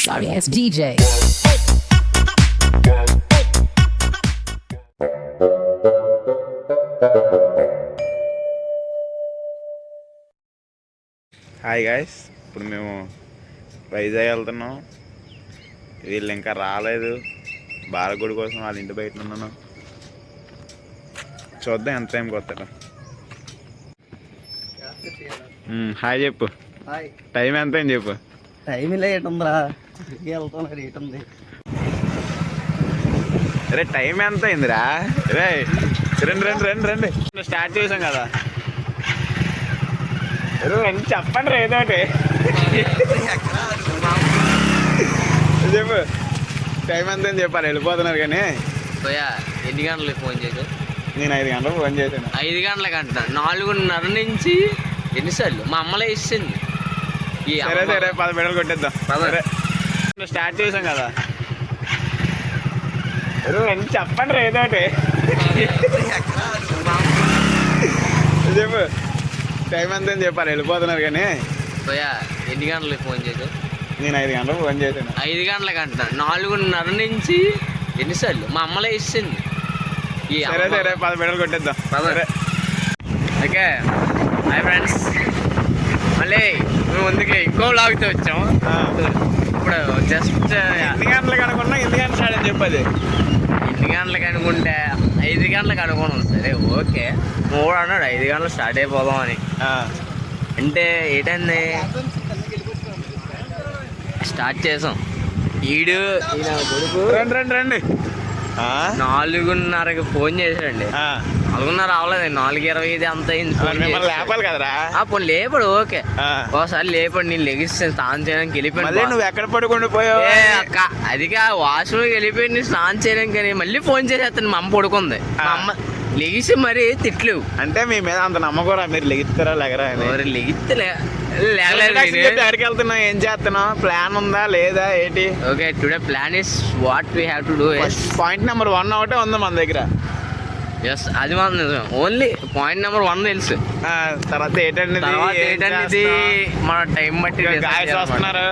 Sorry ass DJ. Hi guys, ఇప్పుడు మేము వైజాగ్ వెళ్తున్నాం. వీళ్ళు ఇంకా రాలేదు. బాలగుడి కోసం వాళ్ళ ఇంటి బయట ఉన్నాను. చూద్దాం ఎంత టైంకి వస్తాడు. హాయ్ చెప్పు. టైం ఎంత అని చెప్పు. టైం లేట్ ఉందిరా, వెళ్తాను రేట్ ఉంది. రే టైం ఎంత అయిందిరా? రే రండి రండి రండి రండి, స్టార్ట్ చేసాం కదా. చెప్పండి రా ఏదో ఒకటి చెప్పు. టైం ఎంత అని చెప్పాలి, వెళ్ళిపోతున్నారు. కానీ ఎన్ని గంటలకు ఫోన్ చేశావు? నేను 5 గంటలకు ఫోన్ చేశాను. 5 గంటలకు అంట, 4:30 నుంచి ఎన్నిసార్లు మా అమ్మలే ఇచ్చింది. సరే సరే 10 బిడ్డలు కొట్టేద్దాం. సరే స్టార్ట్ చేసాం కదా. చెప్పండి రా ఏదో ఒకటి చెప్పు. టైం ఎంత అని చెప్పాలి, వెళ్ళిపోతున్నారు. కానీ ఎన్ని గంటలకు ఫోన్ చేశావు? నేను 5 గంటలకు ఫోన్ చేశాను. 5 గంటలకు అంట, 4:30 నుంచి ఎన్నిసార్లు మా అమ్మలే ఇచ్చింది. సరే సరే 10 బిడ్డలు కొట్టేద్దాం. సరే ఓకే. హాయ్ ఫ్రెండ్స్, మళ్ళీ మేము ముందుకి ఇంకో లాగితే వచ్చాము. ఇప్పుడు జస్ట్ ఎన్ని గంటలకు అనుకున్నా, ఎన్ని గంటలు స్టార్ట్ అని చెప్పది. ఎన్ని గంటలకు అనుకుంటే 5 గంటలకు అనుకున్నాం. సరే ఓకే, మూడు అన్నాడు 5 గంటలు స్టార్ట్ అయిపోదాం అని. అంటే ఏంటండి స్టార్ట్ చేసాం. ఈయన కొడుకు రండి రండి రండి. 4:30కి ఫోన్ చేశాడండి. 4:30 అవ్వలేదు, 4:25 అంత అయింది. లేపాలి కదరా. పోనీ లేపాడు, ఓకే. ఒకసారి లేపాడు, నేను లెగిస్తే స్నానం చేయడానికి వెళ్ళిపోయాను. నువ్వు ఎక్కడ పడుకుంటూ పోయావు? అక్క అదిగా వాష్రూమ్కి వెళ్ళిపోయి నేను స్నానం చేయడానికి. కానీ మళ్ళీ ఫోన్ చేసేస్తాను. మా అమ్మ పడుకుంది. మా అమ్మ లెగిసి మరి తిట్లు. అంటే మీ మీద అంత నమ్మకరా? మీరు లెగిస్తారా లేకరా? లెగిస్తే ఎక్కడికి వెళ్తున్నావు, ఏం చేస్తున్నావు, ప్లాన్ ఉందా లేదా ఏంటి? Okay, today plan is what we have to do. Point number 1 ఒకటే ఉంది మన దగ్గర. ఎస్, అది మాత్రం నిజం. ఓన్లీ పాయింట్ నెంబర్ 1 తెలుసు. తర్వాత ఏంటండి మన టైం బట్టి గాయస్ వస్తున్నారు.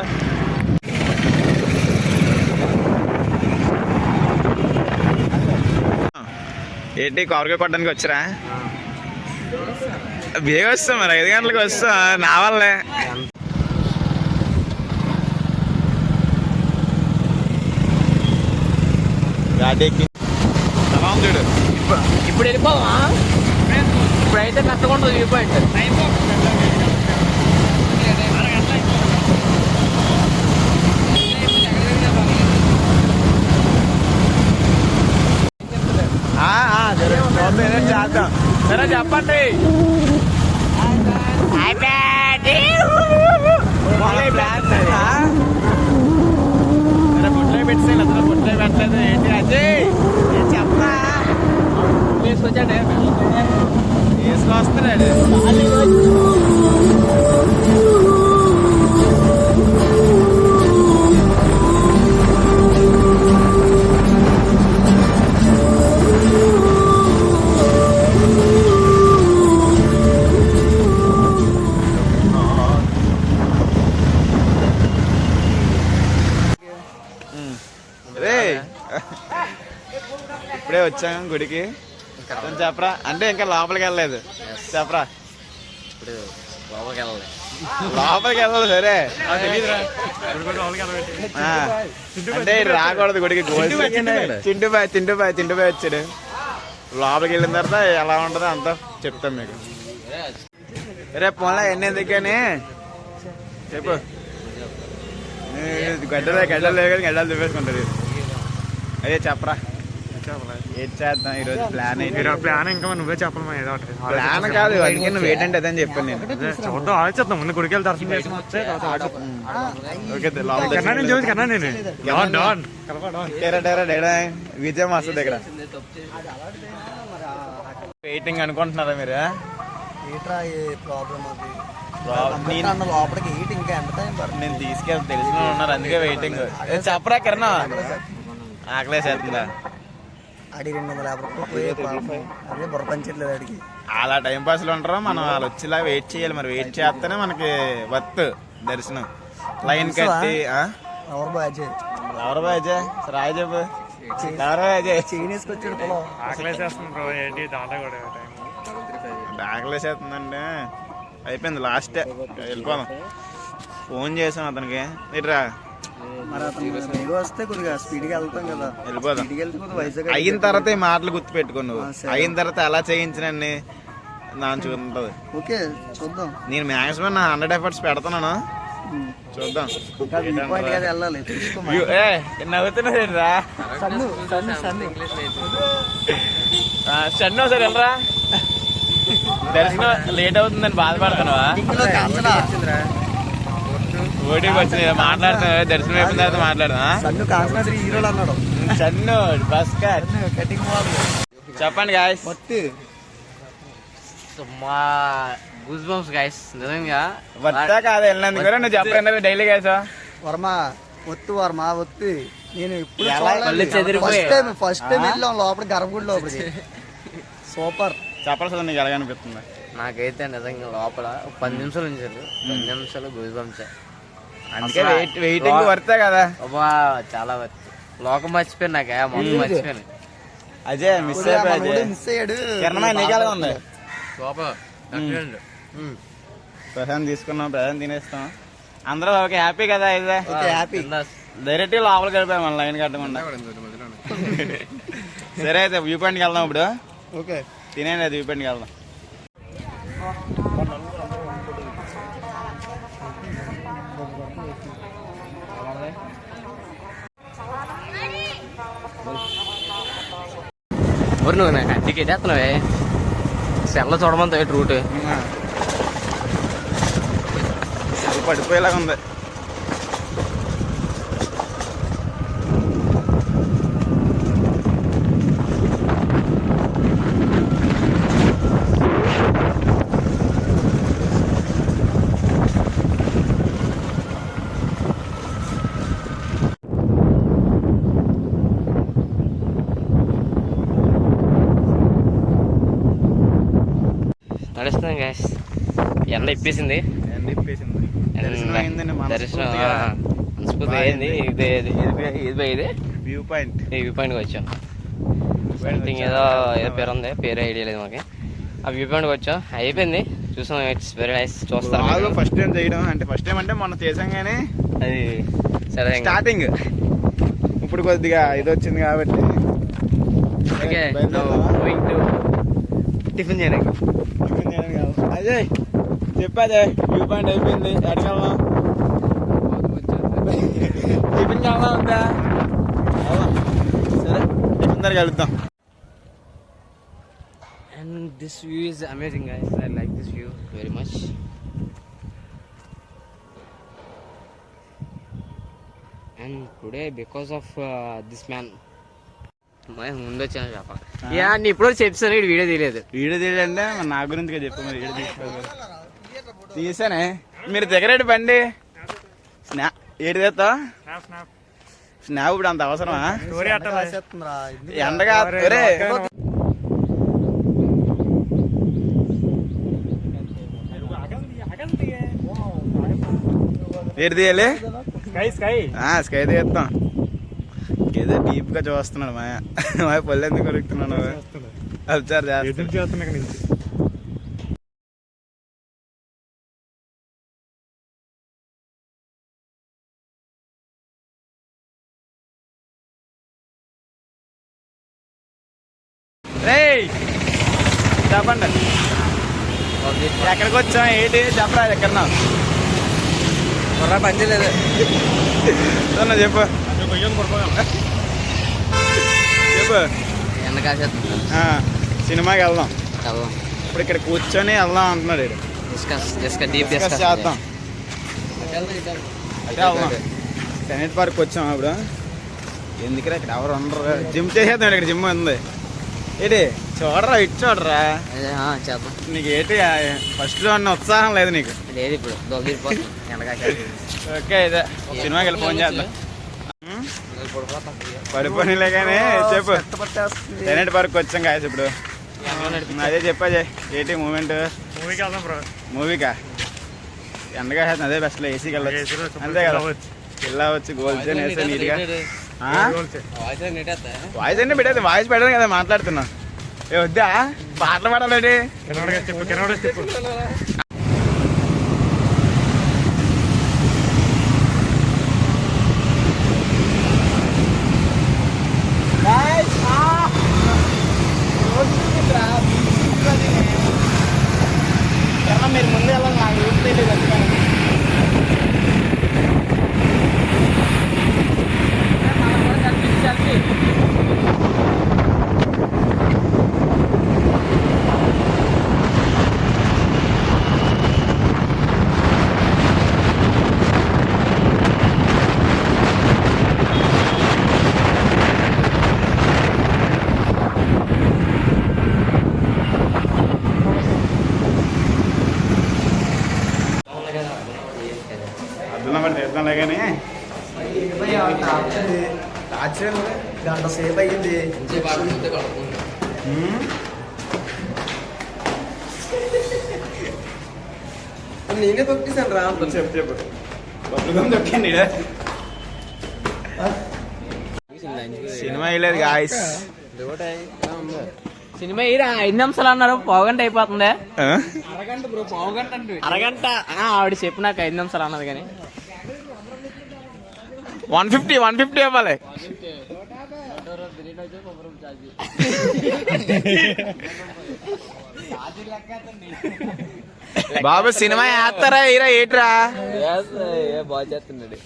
ఏంటి కొరగా కొట్టడానికి వచ్చారా? బేగ వస్తాం మరి, 5 గంటలకు వస్తా. నా వల్లే చూడు. ఇప్పుడు వెళ్ళిపోవా? ఇప్పుడైతే కష్టకుండా వ్యూ పాయింట్. చేద్దాం. సరే చెప్పండి. బుట్లో పెట్టేసాను, అసలు బుట్లో పెట్టలేదు. ఏంటి అజయ్ చెప్పా? తీసుకొచ్చాడే తీసుకొస్తున్నాడు. ఇప్పుడే వచ్చాం గుడికి. చెప్పరా? అంటే ఇంకా లోపలికి వెళ్ళలేదు. చెప్పరా? ఇప్పుడు లోపలికి వెళ్ళాలి. లోపలికి వెళ్ళాలి. సరే అంటే రాకూడదు గుడికి. చింటుబాయ్ వచ్చాడు. లోపలికి వెళ్ళిన తర్వాత ఎలా ఉంటుందో అంతా చెప్తాం మీకు. రేపు పోన్లా ఎందుకని చెప్పు. గడ్డలు లేదు కానీ గడ్డలు దువ్వేసుకుంటుంది. అదే చెప్పరా, ఏం చేద్దాం ఈరోజు ప్లాన్? ప్లాన్ ఇంకా నువ్వే చెప్పాలి. ఏదో ఒకటి ప్లాన్ కాదు, అందుకే నువ్వు ఏంటంటే అదని చెప్పాను నేను. చూద్దాం, ఆలోచిద్దాం. ముందు గుడికి వెళ్ళి దర్శనం చేసి విజయం వస్తుంది ఇక్కడ. వెయిటింగ్ అనుకుంటున్నారా మీరు? లోపలికి ఇంకా ఎంత టైం పడుతుంది? నేను తీసుకెళ్ళి తెలిసిన ఉన్నారు, అందుకే వెయిటింగ్. చెప్పరా కిరణ్, ఆకలేసేస్తుందా? ఆడి 250 రూపాయలు అదే బుర్ర పంచట్లేదు ఆడికి. అలా టైం పాస్లు ఉంటారు. మనం వాళ్ళు వచ్చేలా వెయిట్ చేయాలి. మరి వెయిట్ చేస్తేనే మనకి వర్త్ దర్శనం. లైన్ కట్టి ఎవరు బాజే ఎవరు బాజే రాయి చెప్పు ఎవరు బాజే చైనీస్కి పొలం ఆకలేసేస్తుంది బ్రో ఏంటి దాంట్లో కూడా ఆకలేసేస్తుందంటే అయిపోయింది లాస్ట్ వెళ్ళిపోదాం. ఫోన్ చేసాం అతనికి ఇట్రా మరి అతను మీరు వస్తే కొద్దిగా స్పీడ్గా వెళ్తాం కదా, వెళ్ళిపోదాం. స్పీడ్గా వెళ్తే కొద్దిగా వైజాగ్ అయిన తర్వాత ఈ మాటలు గుర్తుపెట్టుకో నువ్వు. సరే. అయిన తర్వాత ఎలా చేయించినండి నాకు చూస్తుంటది. ఓకే చూద్దాం. నేను మ్యాక్సిమం నా 100 ఎఫర్ట్స్ పెడుతున్నాను, చూద్దాం. ఇంకా వ్యూ పాయింట్ కదా వెళ్ళాలి, చూసుకో. నవ్వుతున్నా సన్ను సన్ను సన్ను సన్ను సరే వెళ్ళరా. దర్శనం లేట్ అవుతుందని బాధపడుతున్నావా? ఇంట్లో కాంచనా ఓటీకి వచ్చింది మాట్లాడుతున్నా. దర్శనం అయిపోయిన తర్వాత మాట్లాడదా? సన్ను కాంచనా 3 హీరోలు అన్నాడు. సన్ను భాస్కర్ కటింగ్ వాళ్ళు చెప్పండి గాయస్. మొత్తి మా గూస్ బంప్స్ గైస్ నిజంగా. వర్తా కాదు వెళ్ళినందుకు కూడా నువ్వు చెప్పండి డైలీ గాయసా. వర్మ ఒత్తు వర్మ ఒత్తి. నేను ఇప్పుడు కళ్ళు చెదిరిపోయాయి. ఫస్ట్ టైం వెళ్ళాం లోపల గర్భగుడి లోపలికి. సూపర్. చెప్పాల్సి నీకు ఎలాగనిపిస్తుంది? నాకైతే నిజంగా లోపల 10 నిమిషాలు ఉంచారు, 10 నిమిషాలు గూస్ బంప్స్. అందుకే వెయిటింగ్ వర్తే కదా. అబ్బా చాలా వర్త్. లోకం మర్చిపోయాను, నాకు మొత్తం మర్చిపోయాను. అజయ్ మిస్ అయిపోయి అజయ్. మిస్ అయ్యాడు. కిరణమయ్య నీకు ఎలా ఉంది? సూపర్. ప్రశాంత్ తీసుకున్నాం, ప్రశాంత్ తినేస్తాం. అందరూ ఓకే హ్యాపీ కదా? ఇదే ఓకే హ్యాపీ. డైరెక్ట్ లోపలికి వెళ్ళిపోయాం మన లైన్ కట్టకుండా. సరే అయితే వ్యూ పాయింట్కి వెళ్దాం ఇప్పుడు. ఓకే తినేది అది వ్యూ పాయింట్కి వెళ్దాం. ఎవరు నువ్వు నాకు టికెట్ వేస్తున్నావే? సెల్ల చూడమంతా రూట్ పడిపోయేలాగా ఉంది. నడుస్తున్నాం గ్యాస్. ఎండ ఇప్పేసింది. దర్శనం అయిందండి దర్శనం మనస్ఫూర్తిగా. మనస్ఫూర్తి అయింది. ఇది వ్యూ పాయింట్. ఈ వ్యూ పాయింట్కి వచ్చాం. సంథింగ్ ఏదో పేరు ఉంది, పేరు ఐడియా లేదు మాకు. ఆ వ్యూ పాయింట్కి వచ్చాం, అయిపోయింది చూసాం. It's very nice. చూస్తాను ఫస్ట్ టైం చేయడం అంటే ఫస్ట్ టైం అంటే మొన్న చేసాం కానీ అది సరే స్టార్టింగ్. ఇప్పుడు కొద్దిగా ఇది వచ్చింది కాబట్టి ఓకే. గోయింగ్ టు టిఫిన్ చేయడానికి. అజయ్ చెప్పాదే వ్యూ పాయింట్ అయిపోయింది. ఎక్కడికి వెళ్దాం? టిఫిన్ కావాలా ఉందా? సరే టిఫిన్ దగ్గర కలుద్దాం. And this view is amazing guys. I like this view very much. And today because of this man ముందు వచ్చాను చెప్ప. నేను ఇప్పుడు చెప్తాను, వీడియో తీయలేదు. వీడియో తీయాలంటే మరి నా గురించి చెప్పు. మరి వీడియో తీసుకోవాలి తీసానే. మీరు దగ్గరేటి బండి ఏడు తెస్తా స్నాప్ ఇప్పుడు అంత అవసరమా? ఎండగా ఏడు తీయాలి? స్కై తీస్తాం. ఏదో డీప్ గా చూస్తున్నాడు మాయ. మాయ పళ్ళు ఎందుకు కొరుకుతున్నాడు? అబ్జర్వ్ చేస్తున్నా. చెప్పండి ఎక్కడికి వచ్చాం ఏంటి చెప్పరా? ఎక్కడన్నా పని చేయలేదు. చెప్పు చెప్పు. ఎండ కాసేస్తుంది. సినిమాకి వెళ్దాం. వెళ్దాం. ఇప్పుడు ఇక్కడ కూర్చొని వెళ్దాం అంటున్నాడు. డీప్ డిస్కస్ చేద్దాం. అయితే వెళ్దాం. సెనెట్ పార్క్ వచ్చాం. ఇప్పుడు ఎందుకురా ఇక్కడ ఎవరు ఉండరు? జిమ్ చేసేద్దాం. ఇక్కడ జిమ్ ఉంది. ఏంటి చూడరా, ఇటు చూడరా. చేద్దాం. నీకు ఏంటి ఫస్ట్ లో ఉన్న ఉత్సాహం లేదు నీకు? లేదు ఇప్పుడు దొరికిపోతుంది ఎండ కాసేస్తుంది. ఓకే ఇదే సినిమాకి వెళ్ళి ఫోన్ చేద్దాం. పడిపోయిలే కానీ చెప్పు. సెనెట్ పార్క్ వచ్చాం కాదు ఇప్పుడు. అదే చెప్పాజే ఏంటి మూమెంట్? మూవీకి వెళ్దాం బ్రో. మూవీకా? ఎండగా అదే బెస్ట్. ఏసీకి వెళ్ళచ్చు అంతే కదా. ఇలా వచ్చి గోల్స్ వేసా నీట్గా. వాయిస్ అన్నీ పెట్టేది, వాయిస్ పెట్టాను కదా మాట్లాడుతున్నా. ఏ వద్దా పాటలు పాడాలండి. చెప్పు మీరు ముందు వెళ్ళాలి, నాకు రూట్ తెలియదు. అర్థం చేద్దాంలే కానీ గంట సేపు అయ్యింది. నేనే తొక్కిసాను రా. చెప్పు బతుకం దొక్కండి. సినిమా వేయలేదు గాయస్. సినిమా 5 నిమిషాలు అన్నారు, పావుగంట అయిపోతుంది. అరగంట ఆవిడ చెప్పు నాకు 5 నిమిషాలు అన్నది కానీ 150 ఇవ్వాలి. బాబు సినిమా వేస్తారా హీరో ఏట్రా? బాగా చేస్తున్నాడు.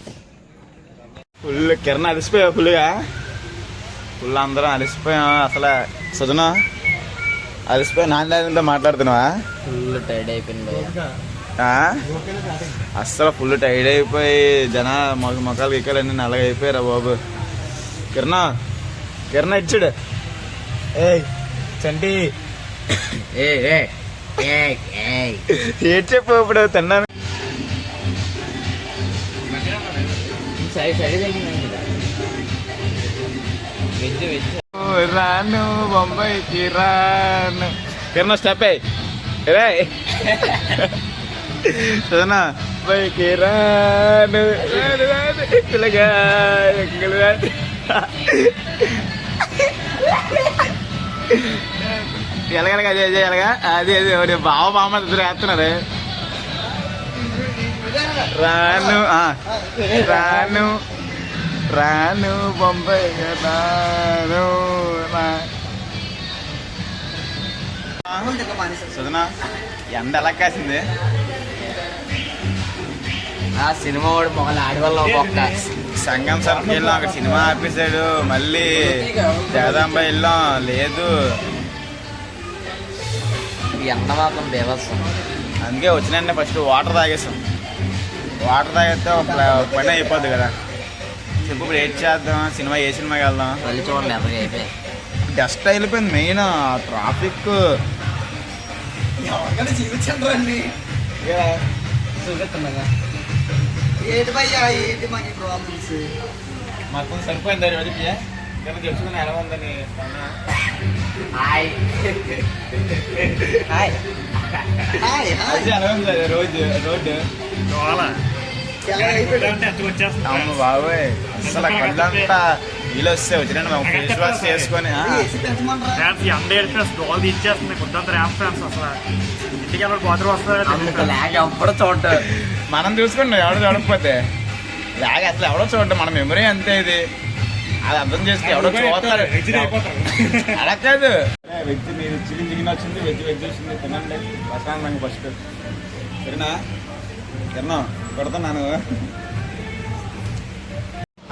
ఫుల్ కిరణ్ అలసిపోయావు ఫుల్గా. ఫుల్ అందరం అలసిపోయాం. అసలు సుజన అలసిపోయి నాన్నతో మాట్లాడుతున్నావా? ఫుల్ టైర్డ్ అయిపోయింది. అస్సలు ఫుల్ టైర్డ్ అయిపోయి జన మొక్కలు గిక్కలు అన్నీ నల్లగా అయిపోయారా బాబు. కిరణ్ ఇచ్చాడు. ఏ చంటి ఏం చెప్పు ఇప్పుడు తిన్నాను. రాను బొంబాయికి రాను. కిరణ్ స్టెప్ రే సదనా బొంబాయికి రాను పిల్లగా ఎలాగనగా అదే ఎలాగా అది అది బావ బామ్మ ఇద్దరు వేస్తున్నారు. రాను రాను రాను బొంబాయి రాను. సుజనా ఎండ ఎలా కాసింది. ఆ సినిమా వాడు మొగలు ఆడి వల్ల ఒక్క సంగం సర్కి వెళ్ళాం, అక్కడ సినిమా ఆపేసాడు. మళ్ళీ జగదాంబ వెళ్ళాం, లేదు ఎండ మాత్రం బేవస్తాం. అందుకే వచ్చినండి ఫస్ట్ వాటర్ తాగేసాం. వాటర్ తాగేస్తే ఒక పని అయిపోద్ది కదా. చెప్పు ఇప్పుడు ఏం చేద్దాం? సినిమా ఏ సినిమాకి వెళ్దాం? మళ్ళీ చూడండి ఎప్పటికీ అయిపోయి డస్ట్ అయిపోయింది. మెయిన్ ట్రాఫిక్ ఏంటి భయ్యా ఏంటి మాకు ప్రాబ్లమ్స్? మొత్తం సరిపోయింది రోజుకి తెలుసుకుని ఎలా ఉందని. ఎలా ఉంది రోజు రోడ్డు? అవును బాబోయ్, అసలు కళ్ళంతా వీళ్ళు వస్తే వచ్చినండి మేము ఫేస్ వాష్ చేసుకొని ఇచ్చేస్తుంది కొద్దంత ర్యాంప్ ఫ్యాన్స్. అసలు ఇంటికి ఎవరు బాత్రూమ్ వస్తారు ఎప్పుడు చూడటం. మనం చూసుకుంటాం, ఎవడో చూడకపోతే లాగ అసలు ఎవడో చూడటం. మన మెమరీ అంతే. ఇది అది అర్థం చేస్తే ఎవడో చూస్తారు. అలా కాదు, వెజ్ మీరు చికెన్ వచ్చింది, వెజ్ వచ్చింది తినండి ప్రశాంతంగా ఫస్ట్. సరేనా? తిన్నాం కొడుతున్నాను.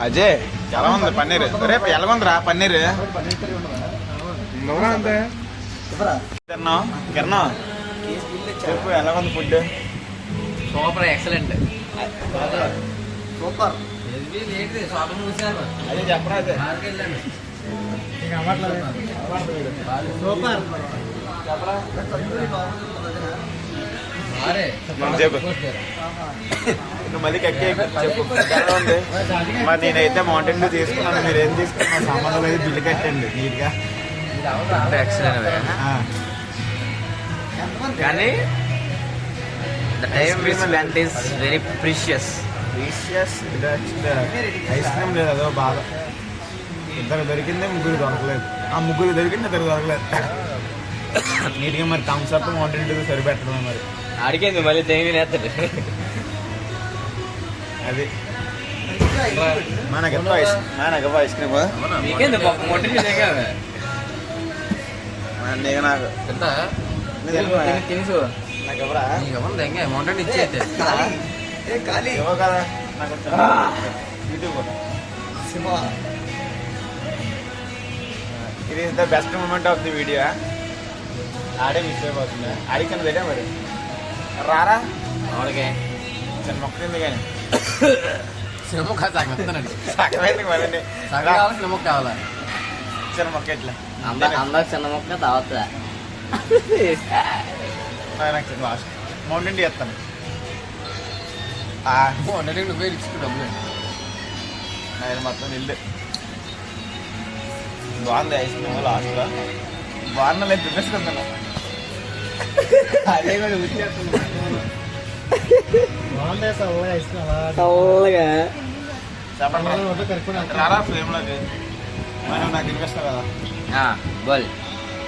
అజయ్ ఎలా ఉంది పన్నీర్? రేపు ఎలాగుందిరా పన్నీర్? తిన్నాం కిరణం రేపు ఎలాగుంది ఫుడ్? Super excellent super. అదే చెప్పరా? అదే సూపర్. చెప్పు మళ్ళీ కక్కే చెప్పు ఎలా ఉంది? మరి నేనైతే మౌంటైన్ డ్యూ తీసుకున్నాను. మీరు ఏం తీసుకున్నా సామాన్లు అయితే బిల్లు కట్టండి నీట్గా. కానీ the time we spent is very precious. Precious ice cream లేదు, అదో బాధ. ఇద్దరు దొరికిందే, ముగ్గురు దొరకలేదు. ఆ ముగ్గురు దొరికింది, ఇద్దరు దొరకలేదు. నీట్గా మరి థమ్స్ అప్ మౌంటైన్ డ్యూ సరిపెట్టడమే మరి. అడిగేది మళ్ళీ దేని నేస్తాడు. అది మనకి ఐస్ క్రీమ్ నీకేంది మొట్ట నీకు నాకు తినుసు నాకు ఎవరా మొట్ట ఇచ్చేది ఏవో కదా నాకు యూట్యూబ్ ఇది is the best moment of the video. ఆడే మిస్ అయిపోతుంది. ఆడికన్నా దగ్గర మరి రారా ఆవిడకే చిన్న మొక్క ఉంది కానీ సినిమా సగమైంది మరి సినిమా కావాలా చిన్న మొక్క ఎట్లా అందరు చిన్న మొక్క తాగుతా నాకు చిన్న లాస్ట్ మౌంటైన్ డ్యూ చేస్తాను. నువ్వే ఇచ్చుకు డబ్బులు ఆయన మొత్తం ఇల్లు బాగుంది. ఐస్ క్రీమ్ లాస్ట్లో బాగున్నా లేదు చూపిస్తున్నాను. అదే కూడా చెప్పండి రారా ఫ్రేమ్లోకి మనం నాకు వినిపిస్తావు కదా బోల్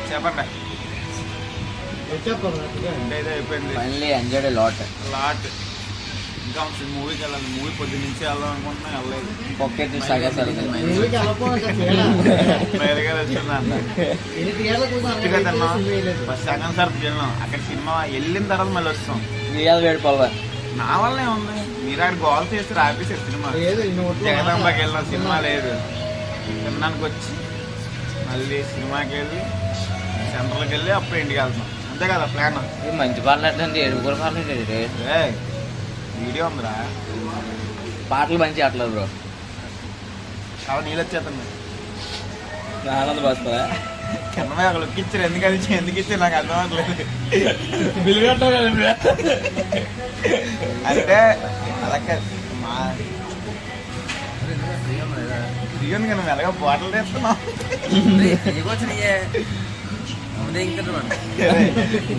చెప్పండి. ఇదే అయిపోయింది ఫైనలీ ఎంజాయ్డ్ లాట్ ఇంకా మూవీకి వెళ్ళాలి. మూవీ పొద్దు నుంచి వెళ్దాం అనుకుంటున్నా, వెళ్ళలేదు. పాకెట్ సగసాలు మేలుగా వచ్చిందంట తిన్నాం. ఫస్ట్ సెకండ్ సార్ వెళ్ళాం. అక్కడ సినిమా వెళ్ళిన తర్వాత మళ్ళీ వస్తాం. వేడిపోవాలి నా వల్లనే ఉంది. మీరు అక్కడ గోల్ చేసి రాపేసారు సినిమా. జగదాంబకి వెళ్ళిన సినిమా లేదు. తినడానికి వచ్చి మళ్ళీ సినిమాకి వెళ్ళి సెంటర్కి వెళ్ళి అప్పుడు ఇంటికి వెళ్తాం. అంతే కదా ప్లాన్. మంచి పాటలు ఏడుగురు పాటలు వీడియో ఉందిరా. పాటలు మంచి ఆటలేదు బ్రో. కాబట్టి నీళ్ళు వచ్చేస్తాను. ఆనంద బాస్తా కింద అక్కడ ఇచ్చారు. ఎందుకు ఇచ్చారు నాకు అర్థం అవ్వట్లేదు. బిల్లు కట్టావు కదా అంటే అలా మా దిగుంది కదా మెల్లగా బాటలు తెస్తున్నావు.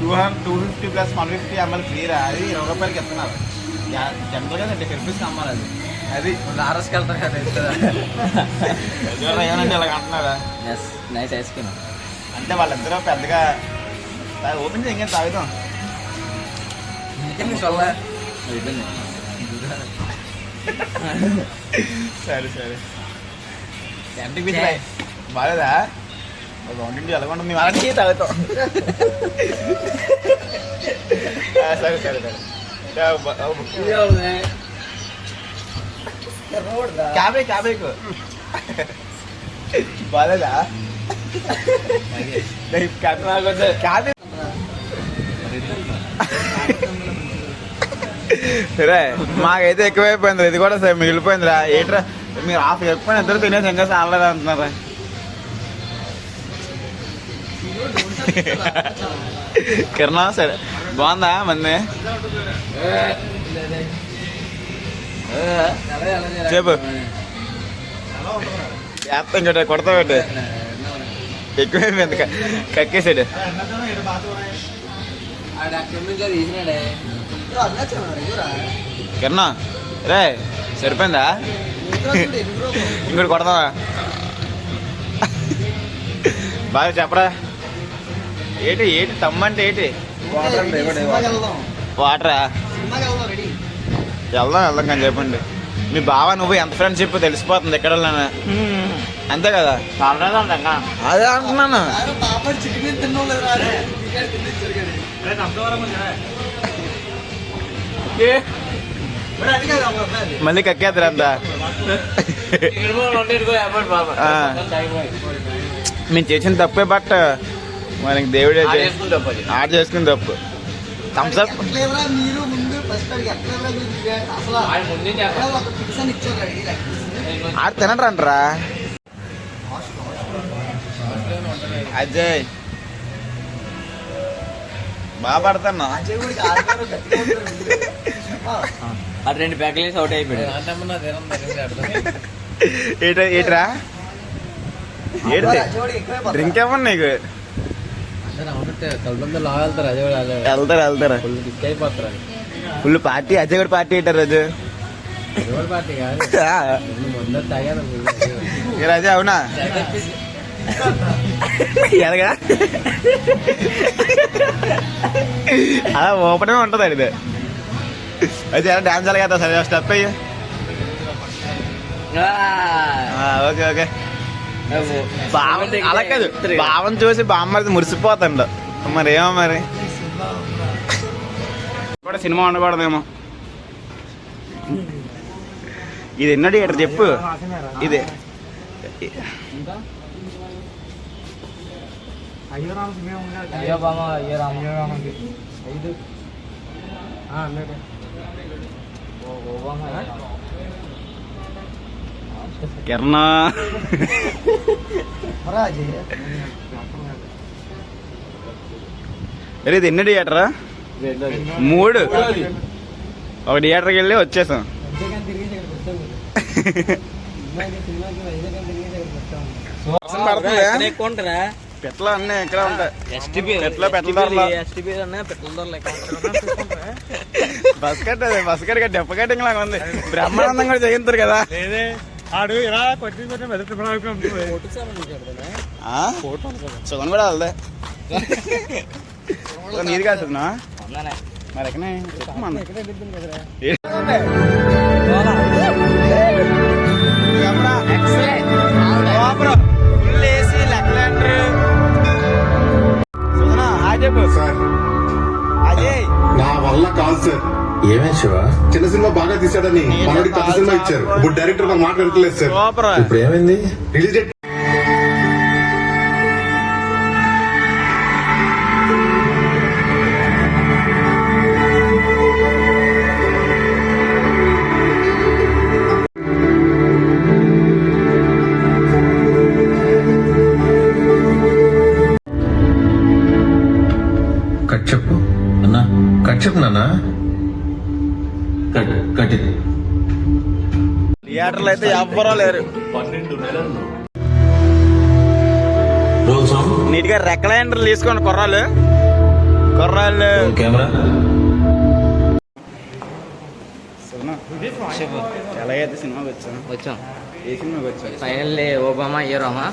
250 ప్లస్ 150 ml ఫ్రీరా. అది 20 రూపాయలకి ఇస్తున్నారు. జనరల్గా 30 రూపీస్కి అమ్మాలి. అది ఆర్ఎస్కి వెళ్తారు కదా ఏమనంటే ఇలాగ అంటున్నారా. నైస్ ఐస్ క్రీమ్ అంటే వాళ్ళిద్దరూ పెద్దగా ఓపెన్ చేయ ఇంకా తాగుతాం. సరే సరే బాగాలేదా బాగుంటుంది. ఎలాగ ఉంటుంది వాళ్ళకి తాగుతాం. సరే సరే సరే క్యాబేకు బాగాలేదా క్యాబే రే మాకైతే ఎక్కువైపోయింది. ఇది కూడా సరే మిగిలిపోయిందిరా. ఏంట్రా మీరు హాఫ్ ఎక్కువ ఇద్దరు తినేసి ఇంకా చాలలేదు అంటున్నారా. కిరణా సరే బాగుందా మంది చెప్పు. ఇంకోటి కొడతా పెట్టు. ఎక్కువైపోయింది కక్కేసాడు. కిరణా రే సరిపోయిందా? ఇంకోటి కొడతావా? బాగా చెప్పరా. ఏంటి తమ్మంటే ఏంటి? వాటరా? వెళ్దాం కానీ చెప్పండి. మీ బావ నువ్వు ఎంత ఫ్రెండ్షిప్ తెలిసిపోతుంది ఎక్కడ. అంతే కదా అదే అంటున్నాను. మళ్ళీ కక్కేద్దరు అంతా. మేము చేసిన తప్పే బట్ మనకి దేవుడు ఆడ చేసుకుని తప్పు. థమ్స్అప్ ఆడ తినరు అంటారా. అజయ్ బాగా పడతాను. అది 2 ప్యాకెట్ వేసి అవుట్ అయిపోయాడు. ఏట్రా డ్రింక్ ఏమన్నా నీకు? వెళ్తారా ఫుల్ పార్టీ. అజయ్ కూడా పార్టీ పెట్టారు రోజు. ఏ రాజా అవునా ఎలాగా అలా ఓపెన్ ఉంటుంది అది అయితే ఎలా డాన్స్ అలాగే సరే స్టెప్ అయ్యి ఓకే ఓకే అలా కాదు భావం చూసి బామ్మది మురిసిపోతాడు మరి ఏమో మరి కూడా సినిమా ఉండకూడదేమో ఇది ఎన్నో థియేటర్ చెప్పు ఇదే కిరణా ఇది ఎన్ని థియేటరా 3 ఒక థియేటర్కి వెళ్ళి వచ్చేసాం పెట్ల అన్నీ ఎక్కడ బస్ కట్ అదే బస్ కట్ డెప్ప కటింగ్ లాగా ఉంది బ్రహ్మానందం కూడా చేయించారు కదా ఆడు ఇలా కొట్టి సుగన్ కూడా వెళ్దే నీది కాదున్నా మరి ఎక్కనే ఫుల్ ఏసీ లెక్కలేంటారు సుగనా చెప్పు అజయ్ నా వల్ల కాదు సార్. ఏమే శివ చిన్న సినిమా బాగా తీసాడని మనకి పెద్ద సినిమా ఇచ్చారు. ఇప్పుడు డైరెక్టర్ మాట వింటలేదు సార్. సూపర్ ఇప్పుడు ఏమైంది? రిలీజ్ డేట్ కట్ చెప్పు అన్నా, కట్ చెప్పు నాన్న. కట్ థియేటర్లు అయితే ఎవ్వరూ లేరు. 12 నెలలు రోల్ సాంగ్ నీట్ గా రెక్లైనర్ తీసుకోండి కుర్రాళ్ళు కెమెరా. ఎలాగైతే సినిమాకి వచ్చాం ఏ సినిమాకి వచ్చాను ఫైనల్లీ ఒబామా హీరోమా.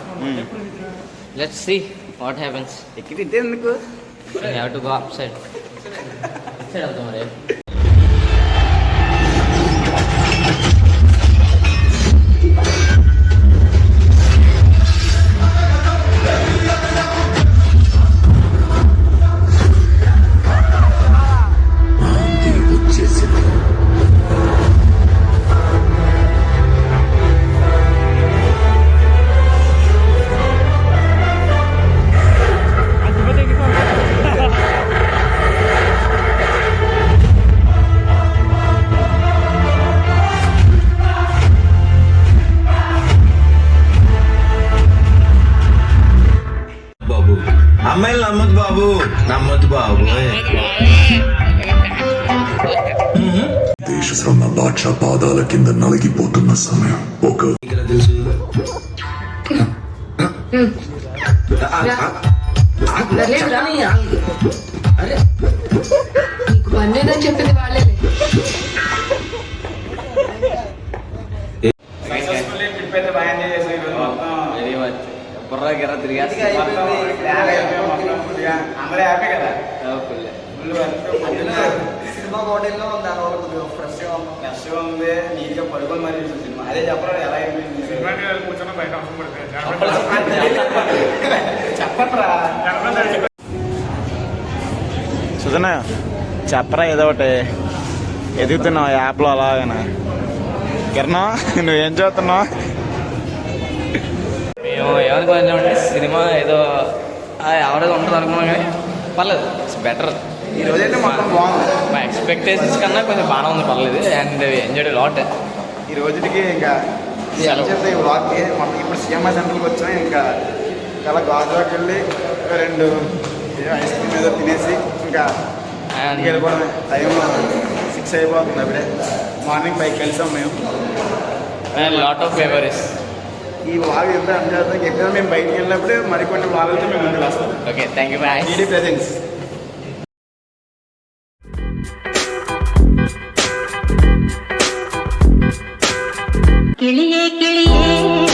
Let's see what happens. ఎక్కితే ఇదే ఎందుకు We have to go upside. Upside వెళ్తాం మరి. బాబు అమ్మాయిలు నమ్మద్దు బాబు. దేశశ్రమ బాద్షా పాదాల కింద నలిగిపోతున్న సమయం. ఒక ఇక్కడ తెలుసు నీకు పనిలేదని చెప్పింది వాళ్ళే. ట్రిప్ అయితే బాగా ఎంజాయ్ చేసాం ఈరోజు మొత్తం. Very much. బుర్రా గిర్ర తిరిగేస్తా. అందరూ హ్యాపీ కదా సినిమా హోటల్లో దాని వల్ల కొద్దిగా ఫ్రెష్గా ఉన్నాం. ఫ్రెష్గా ఉంది నీట్గా పడుకొని మరి చూసిన సినిమా అదే చెప్పరా ఎలా అయిపోయింది కూర్చొని బయట అవసరం పడుతుంది చెప్పరా సుజన చెప్పరా ఏదో ఒకటి ఎదుగుతున్నావు యాప్లో అలాగనా కిరణం నువ్వేం చదువుతున్నావు మేము ఏమనుకోవాలంటే సినిమా ఏదో ఎవరైతే ఉంటుంది అనుకున్నాం కానీ పర్లేదు ఇట్స్ బెటర్. ఈ రోజైతే మొత్తం బాగుంది మా ఎక్స్పెక్టేషన్స్ కన్నా కొంచెం బాగానే ఉంది, పర్లేదు. And enjoyed lot. ఈ రోజుకి ఇంకా ఈ వ్లాగ్కి మొత్తం ఇప్పుడు సీఎంఐ సెంటర్కి వచ్చాం. ఇంకా చాలా గాజువాకి వెళ్ళి 2 ఐస్ క్రీమ్ ఏదో తినేసి ఇంకా ఇంటికి వెళ్ళిపోవడమే. టైం 6 అయిపోతుంది అప్పుడే. మార్నింగ్ 5కి కలిసాం మేము. Lot of memories. ఈ వ్లాగ్ ఎంత అంటే ఎక్కడ మేము బయటికి వెళ్ళినప్పుడు మరికొన్ని వ్లాగులతో మేము ముందుకు వస్తాం. Okay, thank you bye. ED presence. கிளியே கிளியே